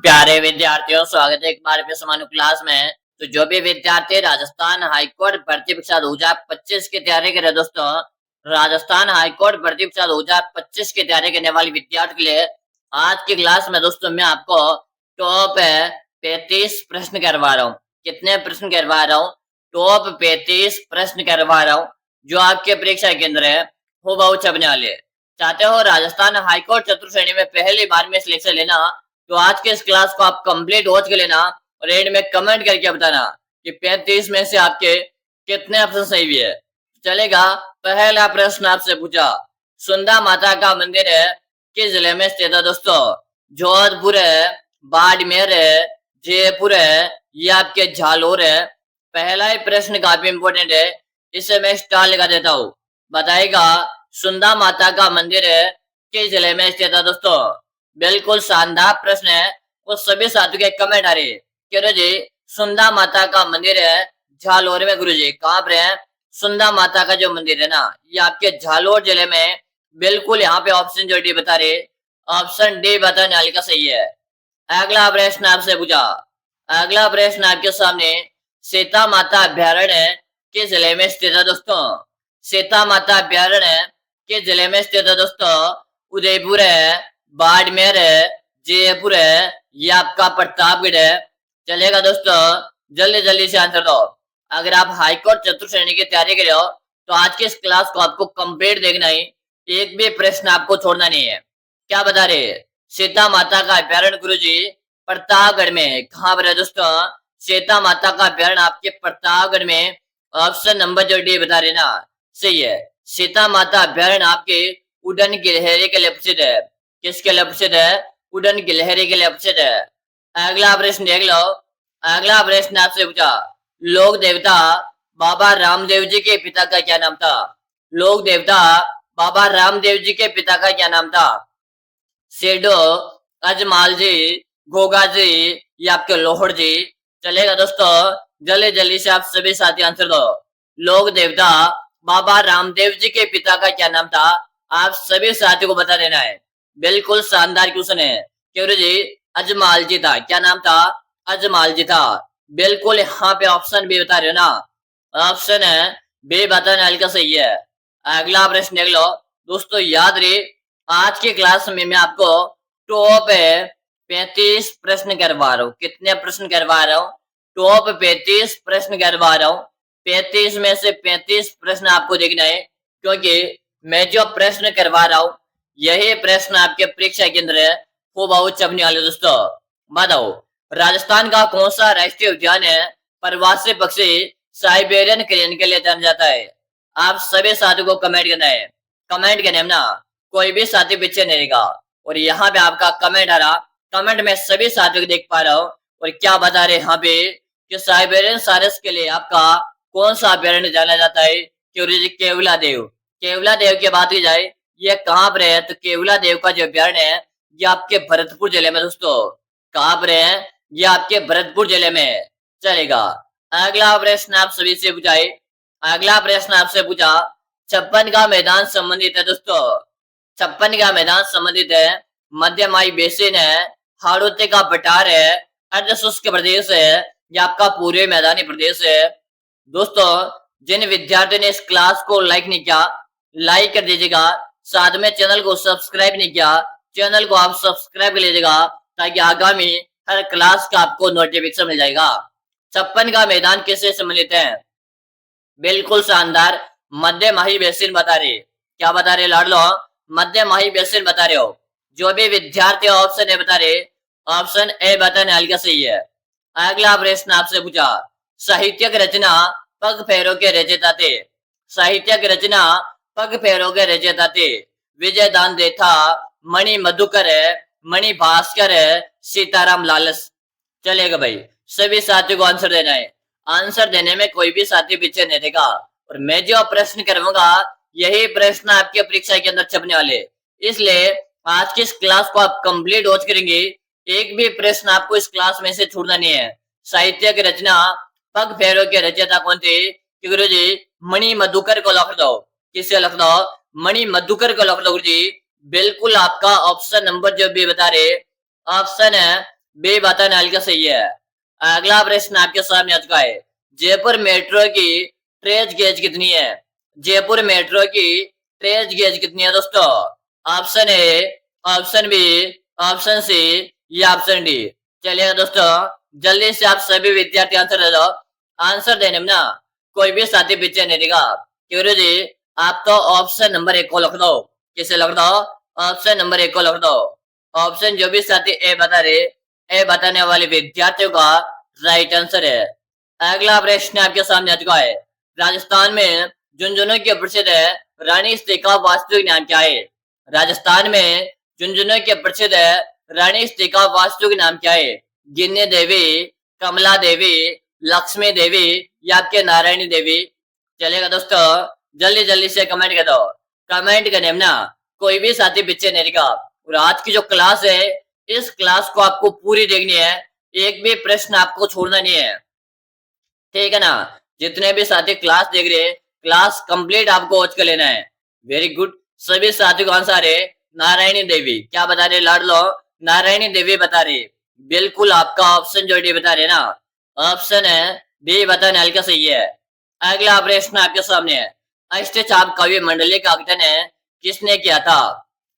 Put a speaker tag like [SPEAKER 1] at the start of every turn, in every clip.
[SPEAKER 1] प्यारे विद्यार्थियों, स्वागत है एक बार फिर समानु क्लास में। तो जो भी विद्यार्थी राजस्थान हाईकोर्ट भर्ती परीक्षा 2025 की तैयारी करे दोस्तों, राजस्थान हाईकोर्ट भर्ती परीक्षा 2025 की तैयारी करने वाले विद्यार्थी के लिए आज की क्लास में दोस्तों मैं आपको टॉप 35 प्रश्न करवा रहा हूँ। कितने प्रश्न करवा रहा हूँ? टॉप 35 प्रश्न करवा रहा हूँ जो आपके परीक्षा केंद्र है हो बहु छपने वाले। चाहते हो राजस्थान हाईकोर्ट चतुर्थ श्रेणी में पहली बार में सिलेक्शन लेना, तो आज के इस क्लास को आप कंप्लीट वॉच कर लेना और एंड में कमेंट करके बताना कि 35 में से आपके कितने ऑप्शन सही भी है। चलेगा। पहला प्रश्न आपसे पूछा, सुंदा माता का मंदिर है किस जिले में स्थित है दोस्तों? जोधपुर है, बाड़मेर है, जयपुर है या आपके झालोर है? पहला ही प्रश्न काफी इंपोर्टेंट है, इसे मैं स्टार लगा देता हूँ। बताएगा सुंदा माता का मंदिर है किस जिले में स्थित है दोस्तों? बिल्कुल शानदार प्रश्न है। वो सभी साथियों के कमेंट आ रहे कह जी सुंदा माता का मंदिर है झालोर में। गुरुजी कहाँ पर है? सुंदा माता का जो मंदिर है ना, ये आपके झालोर जिले में। बिल्कुल यहाँ पे ऑप्शन जो डी बता रहे, ऑप्शन डी बताने वाले का सही है। अगला प्रश्न आपसे पूछा, अगला प्रश्न आपके सामने, सीता माता अभ्यारण्य किस जिले में स्थित है दोस्तों? सीता माता अभ्यारण्य किस जिले में स्थित है दोस्तों? उदयपुर है, बाड़मेर है, जयपुर है या आपका प्रतापगढ़ है? चलेगा दोस्तों, जल्दी जल्दी से आंसर दो। अगर आप हाईकोर्ट चतुर्थ श्रेणी की तैयारी कर रहे हो तो आज के इस क्लास को आपको कंप्लीट देखना ही, एक भी प्रश्न आपको छोड़ना नहीं है। क्या बता रहे? सीता माता का अभ्यारण्य गुरुजी प्रतापगढ़ में। कहाँ पर है दोस्तों? सीता माता का अभ्यारण्य आपके प्रतापगढ़ में। ऑप्शन नंबर जो डी बता रहे ना, सही है। सीता माता अभ्यारण्य आपके उड़न गिलहरी के लिए प्रसिद्ध है। किसके लिए प्रसिद्ध है? उड़न गिलहरी के लिए प्रसिद्ध है। अगला प्रश्न देख लो। अगला प्रश्न आपसे पूछा, लोक देवता बाबा रामदेव जी के पिता का क्या नाम था? लोक देवता बाबा रामदेव जी के पिता का क्या नाम था? सेडो, अजमाल जी, गोगा जी या आपके लोहड़ जी? चलेगा दोस्तों, जल्दी जल्दी से आप सभी साथी आंसर दो। लोक देवता बाबा रामदेव जी के पिता का क्या नाम था? आप सभी साथियों को बता देना है। बिल्कुल शानदार क्वेश्चन है। क्यों जी? अजमाल जी था। क्या नाम था? अजमाल जी था। बिल्कुल यहाँ पे ऑप्शन बी बता रहे हो ना, ऑप्शन है बी बताने वाले का सही है। अगला प्रश्न देख लो दोस्तों। याद रहे आज की क्लास में मैं आपको टॉप 35 प्रश्न करवा रहा हूँ। कितने प्रश्न करवा रहा हूँ? टॉप 35 प्रश्न करवा रहा हूँ। 35 में से 35 प्रश्न आपको देखना है, क्योंकि मैं जो प्रश्न करवा रहा हूँ यही प्रश्न आपके परीक्षा केंद्र है वो बहुत छपने वाले। दोस्तों बताओ, राजस्थान का कौन सा राष्ट्रीय उद्यान है प्रवासी पक्षी साइबेरियन क्रेन के लिए जाना जाता है? आप सभी साथियों को कमेंट करना है। कमेंट करने में ना कोई भी साथी पीछे नहीं रहेगा। और यहाँ पे आपका कमेंट आ रहा, कमेंट में सभी साथियों को देख पा रहा हूँ। और क्या बता रहे यहाँ पे कि साइबेरियन सारस के लिए आपका कौन सा अभ्यारण्य जाना जाता है? केवला देव। केवला देव की बात की जाए, ये कहाँ पर है? तो केवला देव का जो अभ्यारण्य है ये आपके भरतपुर जिले में। दोस्तों कहाँ पर है? ये आपके भरतपुर जिले में। चलेगा। अगला प्रश्न आप सभी से पूछा, अगला प्रश्न आपसे पूछा, छप्पन का मैदान संबंधित है दोस्तों। छप्पन का मैदान संबंधित है मध्यमाई बेसिन है, हाड़ौती का पठार है, अर्ध शुष्क प्रदेश है या आपका पूरे मैदानी प्रदेश है? दोस्तों जिन विद्यार्थियों ने इस क्लास को लाइक नहीं किया, लाइक कर दीजिएगा। साथ में चैनल को सब्सक्राइब नहीं किया, चैनल को आप सब्सक्राइब कर लीजिएगा, ताकि आगामी हर क्लास का आपको नोटिफिकेशन मिल जाएगा। छप्पन का मैदान किससे संबंधित है? बिल्कुल शानदार, मध्य माही बेसिन बता रहे। क्या बता रहे लाडलो? मध्य माही बेसिन बता रहे हो। जो भी विद्यार्थी ऑप्शन ए बता रहे, ऑप्शन ए बताने वाले का सही है। अगला प्रश्न आपसे पूछा, साहित्यिक रचना पग फेरों के रचयिता थे। साहित्यिक रचना पग फेरों के रचयिता थे। विजय दान देथा, मणि मधुकर है, मणि भास्कर है, सीताराम लालस? चलेगा भाई, सभी साथियों को आंसर देना है। आंसर देने में कोई भी साथी पीछे नहीं रहेगा। और मैं जो प्रश्न करवाऊंगा यही प्रश्न आपके परीक्षा के अंदर छपने वाले, इसलिए आज की इस क्लास को आप कंप्लीट वॉच करेंगे। एक भी प्रश्न आपको इस क्लास में से छूटना नहीं है। साहित्य की रचना पग फेरों के रचयिता कौन थे? गुरु जी मणि मधुकर को लिख दो। किसे लिख दो? मणि मधुकर को लिख दो गुरु जी। बिल्कुल आपका ऑप्शन नंबर जो भी बता रहे, ऑप्शन है बी बताने वाले का सही है। अगला प्रश्न आपके सामने आ चुका है। जयपुर मेट्रो की ट्रेज गेज कितनी है? जयपुर मेट्रो की ट्रेज गेज कितनी है दोस्तों? Option A, option B, option C या ऑप्शन डी। चलिएगा दोस्तों, जल्दी से आप सभी विद्यार्थी आंसर दे दो। आंसर देने में ना कोई भी साथी पीछे नहीं रहेगा। क्यों जी? आप तो ऑप्शन नंबर 1 को लिख दो। किसे लिख दो? ऑप्शन नंबर 1 को लिख दो। ऑप्शन जो भी साथी ए बता रहे, ए बताने वाले विद्यार्थियों का राइट आंसर है। अगला प्रश्न आपके सामने आ चुका है। राजस्थान में झुंझुनू की प्रसिद्ध रानी स्त्री का वास्तविक नाम क्या है? राजस्थान में झुंझुनू के प्रसिद्ध रानी स्त्री का वास्तविक नाम क्या है? गिन्नी देवी, कमला देवी, लक्ष्मी देवी या आपके नारायणी देवी। चलेगा दोस्तों, जल्दी जल्दी से कमेंट कर दो। कमेंट करने में ना कोई भी साथी पीछे नहीं रहेगा। और आज की जो क्लास है, इस क्लास को आपको पूरी देखनी है। एक भी प्रश्न आपको छोड़ना नहीं है, ठीक है ना? जितने भी साथी क्लास देख रहे हैं, क्लास कंप्लीट आपको वॉच कर लेना है। Very good. सभी साथियों का आंसर है नारायणी देवी। क्या बता रहे लाड लो? नारायणी देवी बता रहे। बिल्कुल आपका ऑप्शन जो डी बता रहे ना, ऑप्शन है डी बताने वाले का सही है। अगला प्रश्न आपके सामने है। अष्टचाप कवि मंडली का गठन है किसने किया था?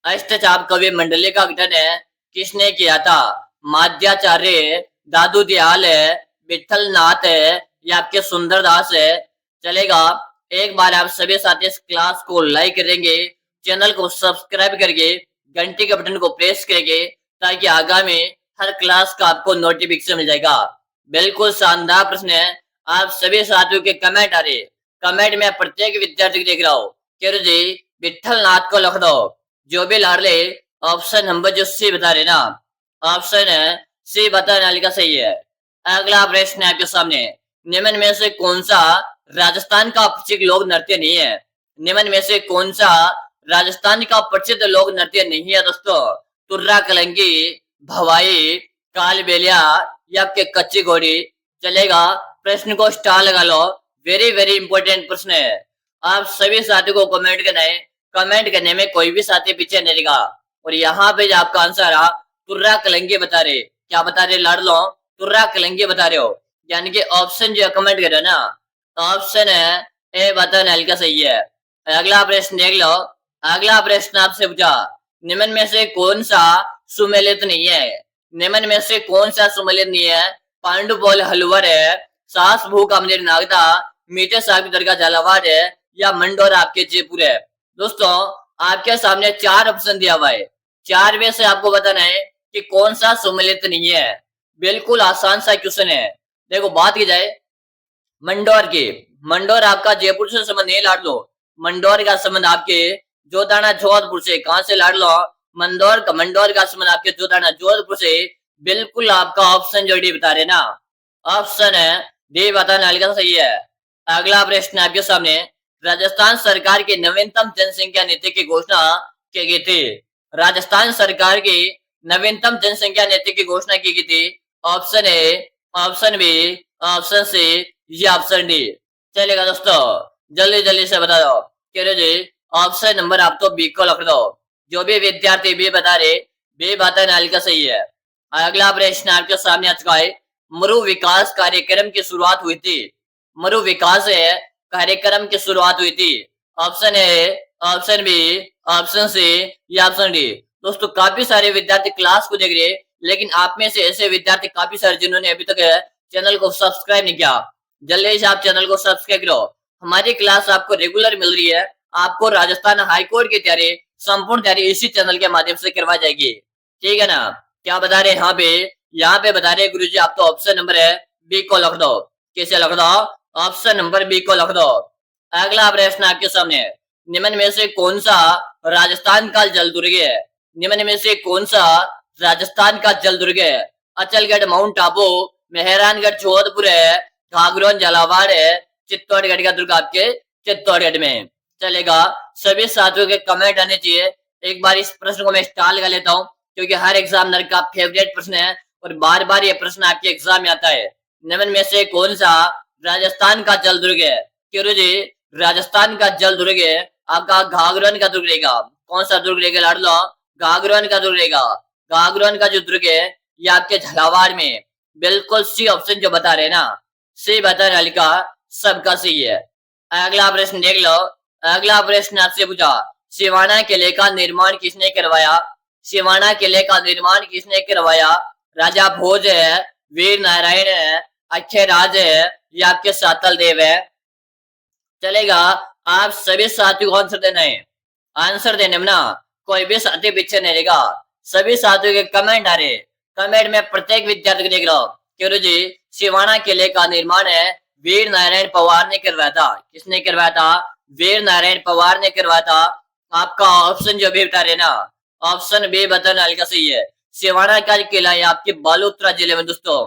[SPEAKER 1] अष्टचाप कवि मंडली का गठन है किसने किया था? माध्याचार्य, दादू दयाल है, विठल नाथ है या आपके सुंदरदास है। चलेगा, एक बार आप सभी साथी इस क्लास को लाइक करेंगे, चैनल को सब्सक्राइब करके घंटी के बटन को प्रेस करेंगे, ताकि आगामी हर क्लास का आपको नोटिफिकेशन मिल जाएगा। बिल्कुल शानदार प्रश्न है। आप सभी साथियों के कमेंट आ रहे, कमेंट में प्रत्येक विद्यार्थी को देख रहा हूँ। कह जी विठल नाथ को लिख दो। जो भी लाडले ऑप्शन नंबर जो सी बता रहे ना, ऑप्शन है सी बताने वाले का सही है। अगला प्रश्न है आपके सामने। निम्न में से कौन सा राजस्थान का प्रसिद्ध लोक नृत्य नहीं है? निम्न में से कौन सा राजस्थान का प्रसिद्ध लोक नृत्य नहीं है दोस्तों? तुर्रा कलंगी, भवाई, कालबेलिया या आपके कच्ची घोड़ी। चलेगा, प्रश्न को स्टार लगा लो। वेरी वेरी इंपॉर्टेंट प्रश्न है। आप सभी साथियों को कमेंट करना है। कमेंट करने में कोई भी साथी पीछे नहीं रहेगा। और यहाँ पे आपका आंसर आ तुर्रा कलंगी बता रहे। क्या बता रहे लाड लो? तुर्रा कलंगी बता रहे हो। यानी कि ऑप्शन जो कमेंट कर रहे हो ना, ऑप्शन है ए बताने वाले का सही है। अगला प्रश्न देख लो। अगला प्रश्न आपसे पूछा, निम्न में से कौन सा सुमेलित नहीं है? निम्न में से कौन सा सुमेलित नहीं है? पांडुपोल हलवर है, सास भू का मंदिर नागदा, मीठे साहब की दरगाह झालावाड़ है या मंडोर आपके जयपुर है। दोस्तों, आपके सामने 4 ऑप्शन दिया हुआ है। 4 में से आपको बताना है कि कौन सा सुमेलित नहीं है। बिल्कुल आसान सा क्वेश्चन है। देखो, बात की जाए मंडोर की, मंडोर आपका जयपुर से संबंध नहीं लाड लो। मंडोर का संबंध आपके जोधाना जोधपुर से। कहां से लाड लो? मंडोर का संबंध आपके जोधाना जोधपुर से। बिल्कुल आपका ऑप्शन जो डी बता रहे ना, ऑप्शन है डी बताने वाले का सही है। अगला प्रश्न आपके सामने। राजस्थान सरकार की नवीनतम जनसंख्या नीति की घोषणा की गई थी। राजस्थान सरकार की नवीनतम जनसंख्या नीति की घोषणा की गई थी। Option A, option B, option C या ऑप्शन डी। चलेगा दोस्तों, जल्दी जल्दी से बता दो। कह रहे जी ऑप्शन नंबर आप तो बी को लिख दो। जो भी विद्यार्थी बी बता रहे, बी बताने वाले का सही है। अगला प्रश्न आपके सामने आ चुका है। मरु विकास कार्यक्रम की शुरुआत हुई थी। मरु विकास कार्यक्रम की शुरुआत हुई थी। Option A, option B, option C या ऑप्शन डी। दोस्तों, काफी सारे विद्यार्थी क्लास को देख रहे हैं, लेकिन आप में से ऐसे विद्यार्थी काफी सारे जिन्होंने अभी तक चैनल को सब्सक्राइब नहीं किया। जल्दी से आप चैनल को सब्सक्राइब करो। हमारी क्लास आपको रेगुलर मिल रही है। आपको राजस्थान हाईकोर्ट की तैयारी, संपूर्ण तैयारी इसी चैनल के माध्यम से करवाई जाएगी, ठीक है ना? क्या बता रहे यहाँ पे बता रहे गुरुजी आप तो ऑप्शन नंबर है बी को लिख दो। कैसे लिख दो? ऑप्शन नंबर बी को लिख दो। अगला प्रश्न आपके सामने। निम्न में से कौन सा राजस्थान का जल दुर्ग है? निम्न में से कौन सा राजस्थान का जल दुर्ग है? अचलगढ़ माउंट आबू, मेहरानगढ़ जोधपुर है, घाघरोन झालावाड़ है, चित्तौड़गढ़ का दुर्ग आपके चित्तौड़गढ़ में। चलेगा, सभी साथियों के कमेंट आने चाहिए। एक बार इस प्रश्न को मैं स्टार लगा लेता हूँ, क्योंकि हर एग्जामिनर का फेवरेट प्रश्न है और बार बार ये प्रश्न आपके एग्जाम में आता है। निम्न में से कौन सा राजस्थान का जल दुर्ग है? क्यों जी राजस्थान का जल दुर्ग है आपका घाघरोन का दुर्ग रहेगा। कौन सा दुर्ग रहेगा लाडलो? घाघरोन का दुर्ग रहेगा। घाघरोन का जो दुर्ग है या आपके झालावाड़ में? बिल्कुल सी ऑप्शन जो बता रहे ना, सी बताने वाले का सबका सही है। अगला प्रश्न देख लो। अगला प्रश्न आपसे पूछा, सिवाना किले का निर्माण किसने करवाया? सिवाना किले का निर्माण किसने करवाया? राजा भोज है, वीर नारायण है, अक्षयराज है या आपके सातल देव है? चलेगा, आप सभी साथियों को आंसर देना है। आंसर देने में ना कोई भी साथी पीछे नहीं रहेगा। सभी साथियों के कमेंट आ रहे, कमेंट में प्रत्येक विद्यार्थी को देख लो। गुरु जी, सिवाना किले का निर्माण है वीर नारायण पवार ने करवाया था। किसने करवाया था? वीर नारायण पवार ने करवाया था। आपका ऑप्शन जो भी बता रहे ना, ऑप्शन बी बताने वाले का सही है। सिवाना का किला है आपके बालोतरा जिले में दोस्तों।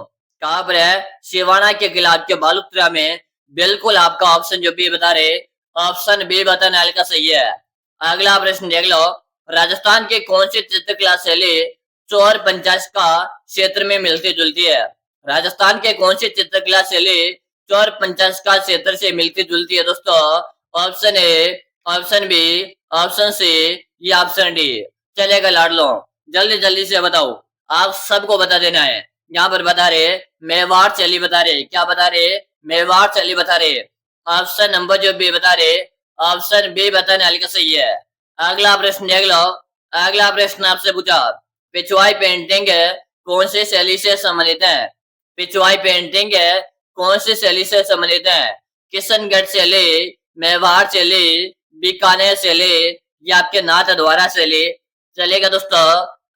[SPEAKER 1] कहां पर है? सिवाना के किला आपके बालोतरा में। बिल्कुल आपका ऑप्शन जो बी बता रहे, ऑप्शन बी बताने वाले का सही है। अगला प्रश्न देख लो। राजस्थान के कौन सी चित्रकला शैली चौर पंचाश का क्षेत्र में मिलती जुलती है? राजस्थान के कौन सी चित्रकला शैली चौर पंचाश का क्षेत्र से मिलती जुलती है दोस्तों? Option A, option B, option C या ऑप्शन डी? चलेगा लाडलो, जल्दी जल्दी से बताओ। आप सबको बता देना है। यहाँ पर बता रहे मेवाड़ शैली बता रहे। क्या बता रहे? मेवाड़ शैली बता रहे। ऑप्शन नंबर जो बी बता रहे, ऑप्शन बी बताने वाले का सही है। अगला प्रश्न देख लो। अगला प्रश्न आपसे पूछा, पिछवाई पेंटिंग कौन सी शैली से संबंधित है? पिछवाई पेंटिंग कौन सी शैली से संबंधित है? किशनगढ़ शैली, मेवाड़ शैली, बीकानेर शैली या आपके नाथ द्वारा शैली? चलेगा दोस्तों,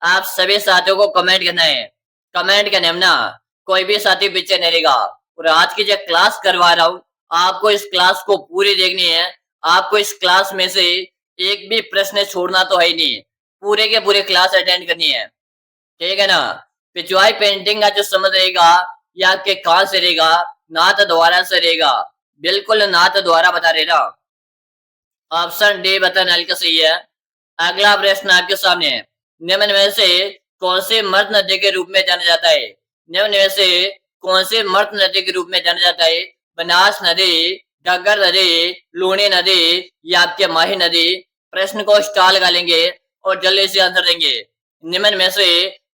[SPEAKER 1] आप सभी साथियों को कमेंट करना है। कमेंट करने में ना कोई भी साथी पीछे नहीं रहेगा। और आज की जो क्लास करवा रहा हूँ, आपको इस क्लास को पूरी देखनी है। आपको इस क्लास में से एक भी प्रश्न छोड़ना तो है ही नहीं, पूरे के पूरे क्लास अटेंड करनी है। ठीक है ना? पिछवाई पेंटिंग का जो समझ रहेगा या आपके कहां से रहेगा? नाथ द्वारा से रहेगा। बिल्कुल नाथ द्वारा बता रहे ना। ऑप्शन डी बताने वाले का सही है। अगला प्रश्न आपके सामने है, निम्न में से कौन से मर्द नदी के रूप में जाना जाता है? निम्न में से कौन से मर्द नदी के रूप में जाना जाता है? बनास नदी, घग्गर नदी, लूनी नदी या आपके माही नदी? प्रश्न को स्टार लगा लेंगे और जल्दी से आंसर देंगे। निम्न में से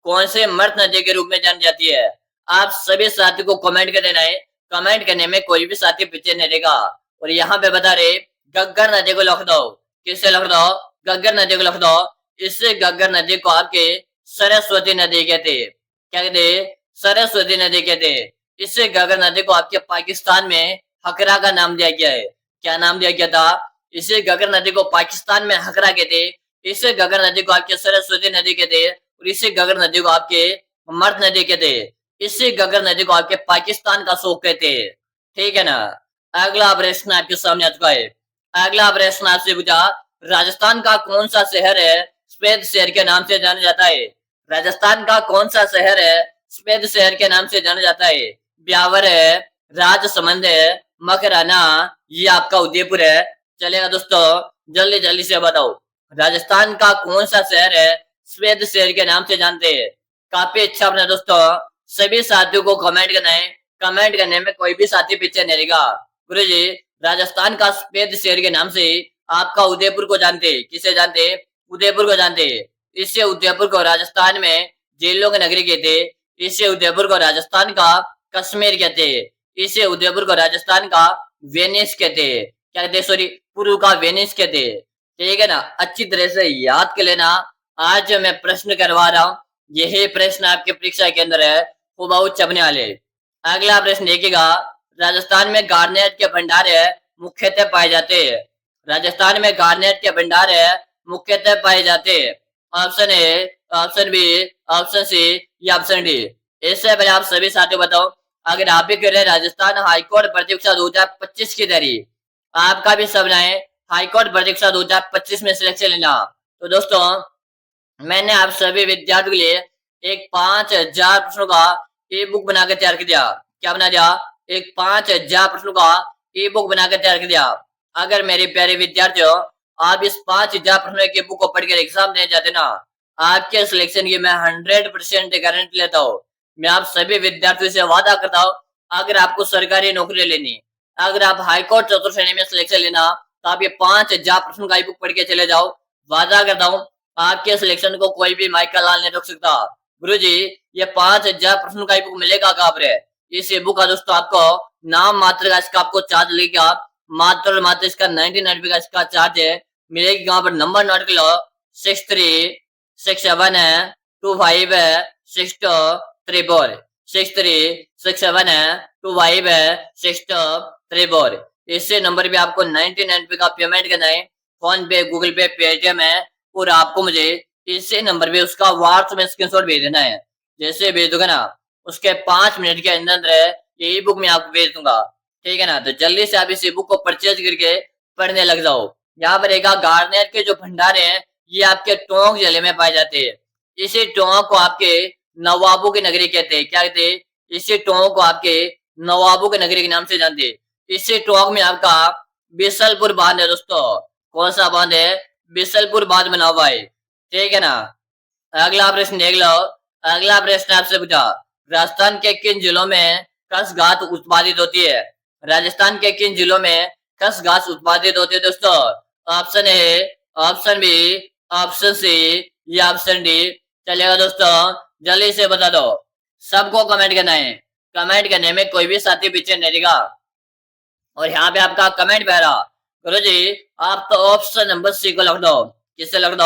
[SPEAKER 1] कौन से मर्द नदी के रूप में जानी जाती है? आप सभी साथी को कमेंट कर देना है। कमेंट करने में कोई भी साथी पीछे नहीं रहेगा। और यहाँ पे बता रहे घग्गर नदी को लिख दो। किससे लिख दो? घग्गर नदी को लिख दो। इससे घग्गर नदी को आपके सरस्वती नदी कहते। क्या कहते? सरस्वती नदी कहते। इससे घग्गर नदी को आपके पाकिस्तान में हकरा का नाम दिया गया है। क्या नाम दिया गया था? इसे घग्गर नदी को पाकिस्तान में हकरा कहते। इसे घग्गर नदी को आपके सरस्वती नदी कहते और इसे घग्गर नदी को आपके मर्द नदी कहते। इसे घग्गर नदी को आपके पाकिस्तान का शोक कहते। ठीक है ना? अगला प्रश्न आपके सामने आ चुका है। अगला प्रश्न आपसे पूछा, राजस्थान का कौन सा शहर है सफेद शहर के नाम से जाना जाता है? राजस्थान का कौन सा शहर है सफेद शहर के नाम से जाना जाता है? ब्यावर है, राजसमंद है, मकराना, ये आपका उदयपुर है। चलेगा दोस्तों, जल्दी जल्दी से बताओ। राजस्थान का कौन सा शहर है सफेद शहर के नाम से जानते हैं? काफी अच्छा अपना दोस्तों, सभी साथियों को कमेंट करना है। कमेंट करने में कोई भी साथी पीछे नहीं रहेगा। गुरु जी, राजस्थान का सफेद शहर के नाम से आपका उदयपुर को जानते। किसे जानते? उदयपुर को जानते। इससे उदयपुर को राजस्थान में जेलों की नगरी कहते। इससे उदयपुर को राजस्थान का कश्मीर कहते। इसे उदयपुर को राजस्थान का वेनिस कहते। क्या कहते? सॉरी, पूर्व का वेनिस कहते। ठीक है ना? अच्छी तरह से याद कर लेना। आज जो मैं प्रश्न करवा रहा हूँ, यही प्रश्न आपके परीक्षा के अंदर है, वो बहुत छपने वाले। अगला प्रश्न देखिएगा, राजस्थान में गार्नेट के भंडार है मुख्यतः पाए जाते हैं। राजस्थान में गार्नेट के भंडार है मुख्यतः पाए जाते हैं। Option A, option B, option C या ऑप्शन डी? इससे पहले आप सभी साथियों बताओ, अगर आप भी कर रहे हैं राजस्थान हाईकोर्ट भर्ती परीक्षा 2025 की तैयारी, आपका भी सपना है हाईकोर्ट भर्ती परीक्षा 2025 में सिलेक्शन लेना, तो दोस्तों मैंने आप सभी विद्यार्थियों के लिए एक 5000 प्रश्नों का ई बुक बनाकर तैयार कर दिया। क्या बना दिया? एक 5000 प्रश्नों का ई बुक बनाकर तैयार कर दिया। अगर मेरे प्यारे विद्यार्थियों, आप इस 5000 प्रश्नों की बुक को पढ़कर एग्जाम देने जाते ना, आपके सिलेक्शन की मैं 100% गारंटी लेता हूँ। मैं आप सभी विद्यार्थियों से वादा करता हूँ, अगर आपको सरकारी नौकरी लेनी, अगर आप हाईकोर्ट चतुर्थ श्रेणी में सिलेक्शन लेना, तो आप ये 5000 प्रश्नों का ई बुक पढ़ के चले जाओ। वादा करता हूँ, आपके सिलेक्शन को कोई भी माइकल लाल नहीं रोक सकता। गुरुजी, ये 5000 प्रश्नों का बुक मिलेगा कहाँ पर है? इस बुक का दोस्तों आपको नाम मात्र का इसका आपको चार्ज लगेगा, मात्र और मात्र इसका 99 का इसका चार्ज है। मिलेगी कहाँ पर? नंबर नोट कर लो, 6367256234 6367256234। इससे नंबर पे आपको 99 का पेमेंट करना है। फोन पे, गूगल पे, पेटीएम है, और आपको मुझे इसी नंबर पे उसका व्हाट्सएप में स्क्रीनशॉट भेज देना है। जैसे भेज दोगे ना, उसके 5 मिनट के अंदर अंदर ये ई बुक मैं आपको भेज दूंगा, ठीक है ना। तो जल्दी से आप इस ई बुक को परचेज करके पढ़ने लग जाओ। यहाँ पर एक गार्नियर के जो भंडार है ये आपके टोंक जिले में पाए जाते हैं। इसी टोंक को आपके नवाबों की नगरी कहते हैं। क्या कहते हैं? इसी टोंक को आपके नवाबों की नगरी के नाम से जानते हैं। इसी टोंक में आपका बिसलपुर बांध है दोस्तों। कौन सा बांध है? बिसलपुर बांध बना हुआ है, ठीक है ना। अगला प्रश्न देख लो। अगला प्रश्न आपसे पूछा, राजस्थान के किन जिलों में खस घास उत्पादित होती है? राजस्थान के किन जिलों में खस घास उत्पादित होती है दोस्तों? Option A, option B, option C या ऑप्शन डी। चलेगा दोस्तों, जल्दी से बता दो। सबको कमेंट करना है। कमेंट करने में कोई भी साथी पीछे नहीं रहेगा। और यहाँ पे आपका कमेंट पहला, गुरु जी आप तो ऑप्शन नंबर सी को लिख दो। किससे लिख दो?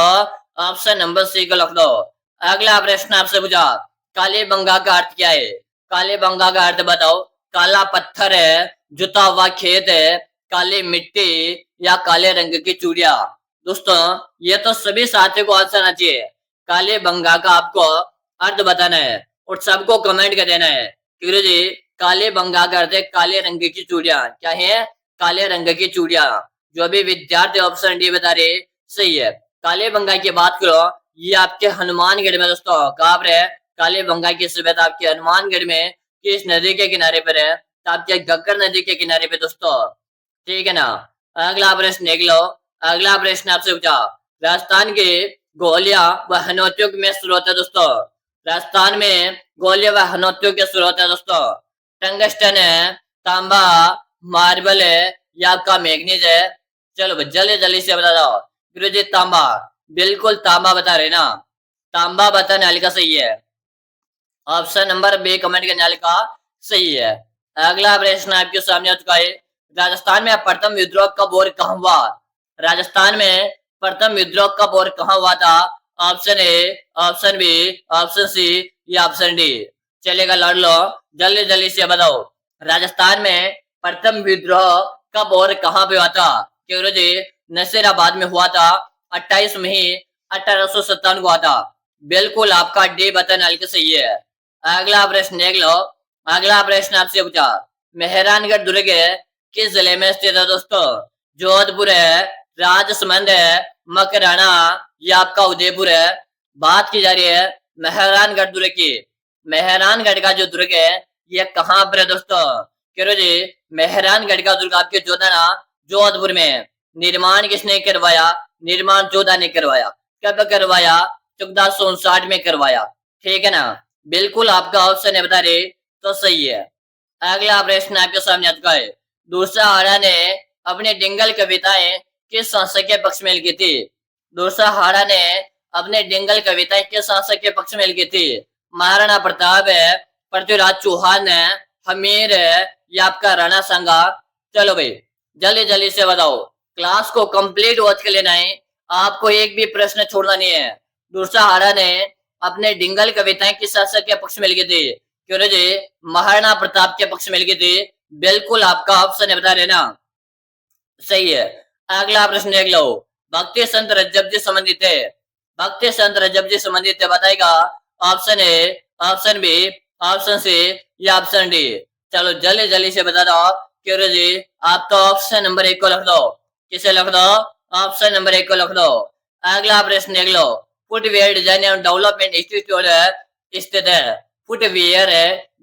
[SPEAKER 1] ऑप्शन नंबर सी को लिख दो। अगला प्रश्न आपसे पूछा, काले बंगा का अर्थ क्या है? काले बंगा का अर्थ बताओ। काला पत्थर है, जुता हुआ खेत है, काली मिट्टी या काले रंग की चूड़िया। दोस्तों ये तो सभी साथियों को आंसर आना चाहिए। काले बंगा का आपको अर्थ बताना है और सबको कमेंट कर देना है। गुरु जी काले बंगा का अर्थ है काले रंग की चूड़िया। क्या है? काले रंग की चूड़िया। जो भी विद्यार्थी ऑप्शन डी बता रहे सही है। काले बंगा की बात करो, ये आपके हनुमानगढ़ में दोस्तों। कहाँ पर है काले बंगा की सभ्यता? आपके हनुमानगढ़ में। किस नदी के किनारे पर है? तो आपके घग्गर नदी के किनारे पे दोस्तों, ठीक है ना। अगला प्रश्न देख लो। अगला प्रश्न आपसे पूछा, राजस्थान के गोलिया व हनोतियों में स्रोत है दोस्तों। राजस्थान में गोलिया व हनोतियों के स्रोत है दोस्तों। टंगस्टन है, तांबा, मार्बल है या आपका मैग्नीज है? चलो जल्दी जल्दी से बता दो। गुरुजी तांबा, बिल्कुल तांबा बता रहे ना। तांबा बताने वाले का सही है। ऑप्शन नंबर बी कमेंट करने वाले का सही है। अगला प्रश्न आपके सामने आ चुका है, राजस्थान में प्रथम विद्रोह कब और कहां हुआ? राजस्थान में प्रथम विद्रोह कब और कहां हुआ था? Option A, option B, option C या ऑप्शन डी। चलेगा लड़ लो, जल्दी जल्दी से बताओ। राजस्थान में प्रथम विद्रोह कब और कहां पे हुआ था? क्यों जी नसीराबाद में हुआ था। 28 मई 1857 को हुआ था। बिल्कुल आपका डी बटन हल्के सही है। अगला प्रश्न देख लो। अगला प्रश्न आपसे पूछा, मेहरानगढ़ दुर्ग किस जिले में स्थित है दोस्तों? जोधपुर है, राजसमंद है, मकराना या आपका उदयपुर है? बात की जा रही है मेहरानगढ़ दुर्ग की। मेहरानगढ़ का जो दुर्ग है ये कहाँ पर है दोस्तों? क्यों जी मेहरानगढ़ का दुर्ग आपके जोधपुर में। निर्माण किसने करवाया? निर्माण जोधा ने करवाया। कब करवाया? 1459 में करवाया, ठीक है ना। बिल्कुल आपका ऑप्शन है बता रहे तो सही है। अगला प्रश्न आपके सामने आ चुका है, दूसरा हाड़ा ने अपने डिंगल कविताएं किस शासक के पक्ष में लिखी थी? दूसरा हाड़ा ने अपने डिंगल कविताएं किस शासक के पक्ष में लिखी थी? महाराणा प्रताप है, पृथ्वीराज चौहान है, हमीर है या आपका राणा सांगा? चलो भाई जल्दी जल्दी से बताओ। क्लास को कंप्लीट वॉच कर लेना है, आपको एक भी प्रश्न छोड़ना नहीं है। दूसरा हाड़ा ने अपने डिंगल कविताएं किस शासक के पक्ष में लिखी थी? क्यों जी महाराणा प्रताप के पक्ष में लिखी थी। बिल्कुल आपका ऑप्शन है बता रहे ना सही है। अगला प्रश्न देख लो, भक्ति संत रज्जब जी संबंधित है। भक्ति संत रज्जब जी संबंधित है बताएगा। Option A, option B, option C या ऑप्शन डी। चलो जल्दी जल्दी से बता दो। क्यों जी आप तो ऑप्शन नंबर 1 को लिख दो। किसे लिख दो? ऑप्शन नंबर 1 को लिख दो। अगला प्रश्न देख लो, footwear design and development institute स्थित है। Footwear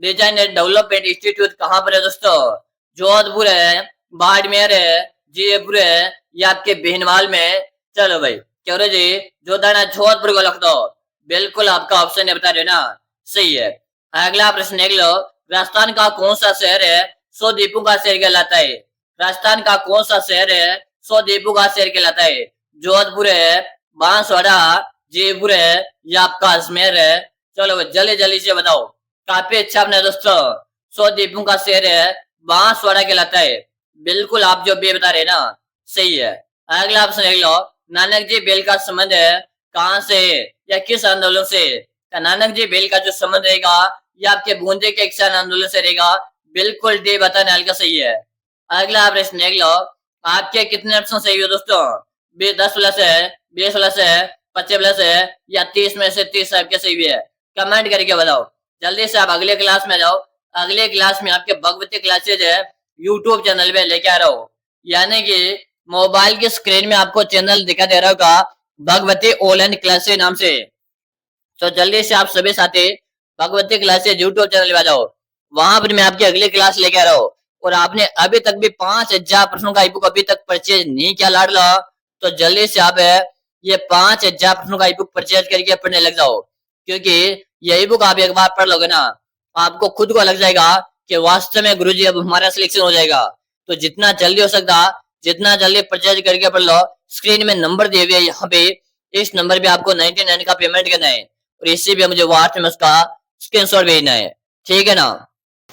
[SPEAKER 1] design and development institute कहाँ पर है दोस्तों? जोधपुर है, बाड़मेर है, जयपुर है या आपके भीनमाल में? चलो भाई क्यों जी जोधपुर को लिख दो। बिल्कुल आपका ऑप्शन है बता रहे ना सही है। अगला प्रश्न देख लो, राजस्थान का कौन सा शहर है 100 द्वीपों का शहर कहलाता है? राजस्थान का कौन सा शहर है 100 द्वीपों का शहर कहलाता है? जोधपुर है, बांसवाड़ा, जयपुर है या आपका अजमेर है? चलो जल्दी जल्दी से बताओ। काफी अच्छा अपने दोस्तों। 100 द्वीपों का शहर है बांसवाड़ा कहलाता है। बिल्कुल आप जो भी बता रहे ना सही है। अगला ऑप्शन देख लो। नानक जी बेल का संबंध है कहाँ से या किस आंदोलन से? नानक जी बेल का जो संबंध रहेगा ये आपके बूंदे के किसान आंदोलन से रहेगा। बिल्कुल डी बताने हल्का सही है। अगला प्रश्न देख लो। आपके कितने ऑप्शन सही है दोस्तों? 10 प्लस है, 20 प्लस है, 25 प्लस है या 30 में से 30 आपके सही है? कमेंट करके बताओ। जल्दी से आप अगले क्लास में जाओ। अगले क्लास में आपके भगवती क्लासेज है यूट्यूब चैनल पे लेके आ रहा हूँ। यानी कि मोबाइल की स्क्रीन में आपको चैनल दिखा दे रहा होगा भगवती ऑनलाइन क्लासेज नाम से। तो जल्दी से आप सभी साथी भगवती क्लासेज यूट्यूब चैनल पे आ जाओ। वहां पर मैं आपकी अगली क्लास लेके आ रहा हूँ। और आपने अभी तक भी 5000 प्रश्नों का ईबुक अभी तक परचेज नहीं किया लाडला, तो जल्दी से आप ये 5000 प्रश्नों का ईबुक परचेज करके पढ़ने लग जाओ। क्योंकि ये ईबुक आप एक बार पढ़ लोगे ना आपको खुद को लग जाएगा कि वास्तव में गुरुजी अब हमारा सिलेक्शन हो जाएगा। तो जितना जल्दी हो सकता जितना जल्दी परचेज करके पढ़ लो। स्क्रीन में नंबर दिए हुए है यहाँ पे, इस नंबर पे आपको 99 का पेमेंट करना है और इसी पे मुझे व्हाट्सएप में उसका स्क्रीनशॉट भेजना है। ठीक है ना।